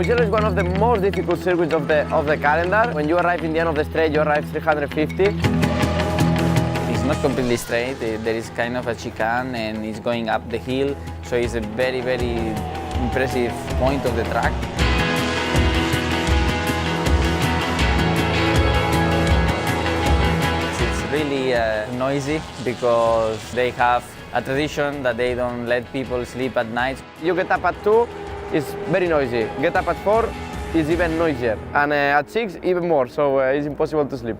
Mugello is one of the most difficult circuits of the calendar. When you arrive in the end of the straight, you arrive 350. It's not completely straight. There is kind of a chicane and it's going up the hill, so it's a very, very impressive point of the track. It's really noisy because they have a tradition that they don't let people sleep at night. You get up at 2, it's very noisy. Get up at 4, it's even noisier. And at 6, even more, so it's impossible to sleep.